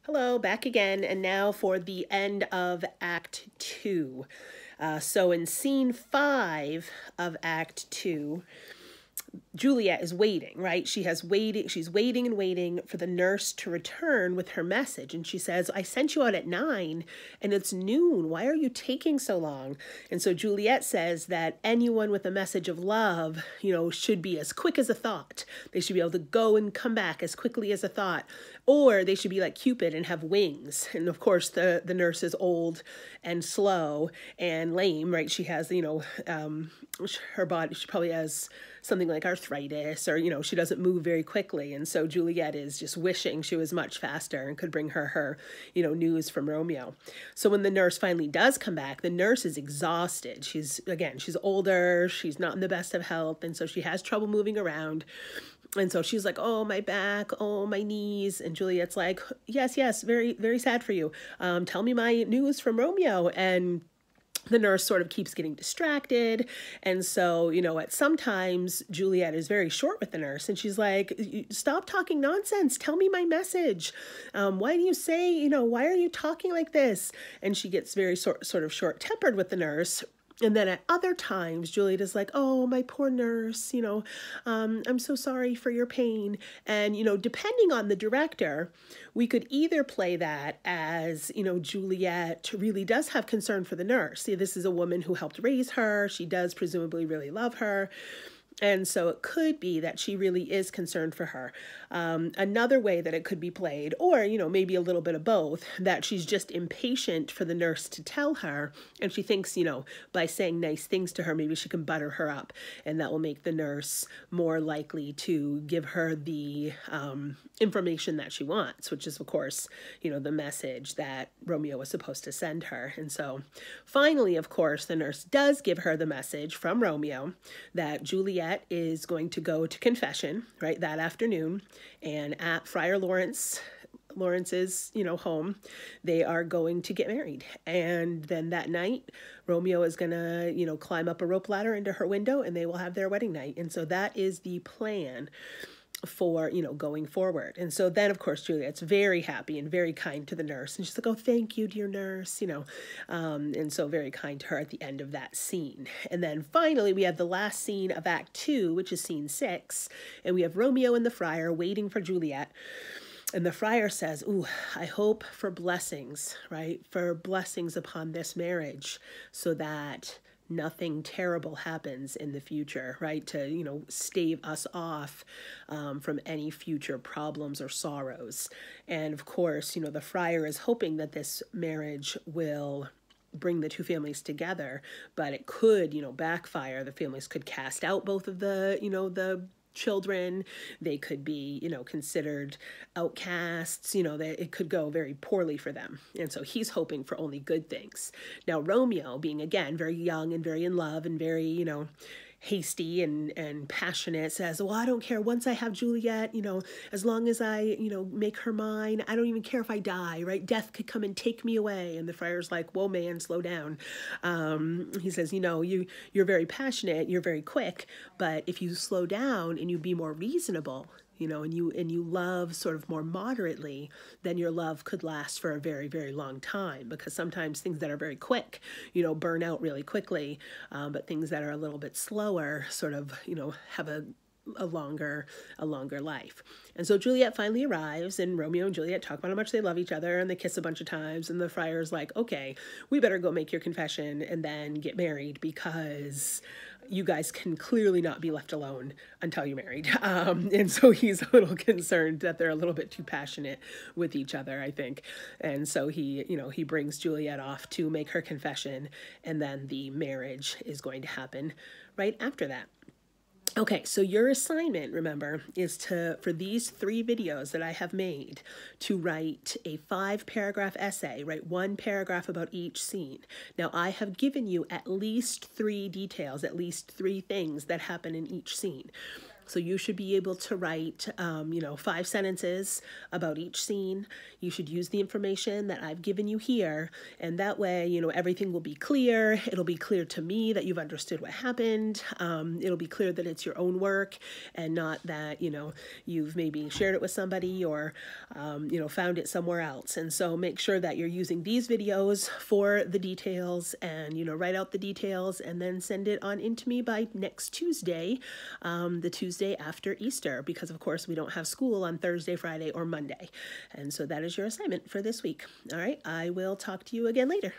Hello, back again, and now for the end of Act 2. So in scene 5 of Act 2, Juliet is waiting, right? She's waiting and waiting for the nurse to return with her message. And she says, I sent you out at 9 and it's noon. Why are you taking so long? And so Juliet says that anyone with a message of love, should be as quick as a thought. They should be able to go and come back as quickly as a thought. Or they should be like Cupid and have wings. And of course, the nurse is old and slow and lame, right? She has, her body, she probably has something like arthritis, or she doesn't move very quickly, and so Juliet is just wishing she was much faster and could bring her news from Romeo. So when the nurse finally does come back, the nurse is exhausted. She's older, she's not in the best of health, and so she has trouble moving around. And so she's like, oh, my back, oh, my knees. And Juliet's like, yes, very, very sad for you. Tell me my news from Romeo. And the nurse sort of keeps getting distracted. And so, sometimes Juliet is very short with the nurse and she's like, stop talking nonsense. Tell me my message. Why do you say, why are you talking like this? And she gets very sort of short-tempered with the nurse. And then at other times, Juliet is like, oh, my poor nurse, I'm so sorry for your pain. And, depending on the director, we could either play that as, Juliet really does have concern for the nurse. See, this is a woman who helped raise her. She does presumably really love her. And so it could be that she really is concerned for her. Another way that it could be played, or, maybe a little bit of both, that she's just impatient for the nurse to tell her. And she thinks, by saying nice things to her, maybe she can butter her up. And that will make the nurse more likely to give her the information that she wants, which is, of course, the message that Romeo was supposed to send her. And so finally, of course, the nurse does give her the message from Romeo that Juliet is going to go to confession, right, that afternoon, and at Friar Lawrence's, home, they are going to get married. And then that night, Romeo is going to, climb up a rope ladder into her window, and they will have their wedding night. And so that is the plan for, going forward. And so then, of course, Juliet's very happy and very kind to the nurse. And she's like, oh, thank you, dear nurse, and so very kind to her at the end of that scene. And then finally, we have the last scene of Act 2, which is scene 6. And we have Romeo and the friar waiting for Juliet. And the friar says, ooh, I hope for blessings, right? For blessings upon this marriage so that nothing terrible happens in the future, right? To, stave us off from any future problems or sorrows. And of course, the friar is hoping that this marriage will bring the two families together, but it could, backfire. The families could cast out both of the children. They could be, considered outcasts, that it could go very poorly for them. And so he's hoping for only good things. Now, Romeo, being again very young and very in love and very, hasty and passionate, says, well, I don't care. Once I have Juliet, as long as I, make her mine, I don't even care if I die, right? Death could come and take me away. And the friar's like, whoa, man, slow down. He says, you're very passionate, you're very quick, but if you slow down and you be more reasonable, and you love sort of more moderately, then your love could last for a very, very long time, because sometimes things that are very quick, burn out really quickly, but things that are a little bit slower sort of, have a longer life. And so Juliet finally arrives, and Romeo and Juliet talk about how much they love each other, and they kiss a bunch of times, and the friar's like, okay, we better go make your confession and then get married, because you guys can clearly not be left alone until you're married. And so he's a little concerned that they're a little bit too passionate with each other, I think. And so he brings Juliet off to make her confession, and then the marriage is going to happen right after that. Okay, so your assignment, remember, is for these 3 videos that I have made, to write a 5-paragraph essay, write 1 paragraph about each scene. Now, I have given you at least 3 details, at least 3 things that happen in each scene. So you should be able to write, 5 sentences about each scene. You should use the information that I've given you here, and that way, everything will be clear. It'll be clear to me that you've understood what happened. It'll be clear that it's your own work and not that, you've maybe shared it with somebody or, found it somewhere else. And so make sure that you're using these videos for the details and, write out the details and then send it on into me by next Tuesday, the Tuesday after Easter, because of course we don't have school on Thursday, Friday, or Monday. And so that is your assignment for this week. All right, I will talk to you again later.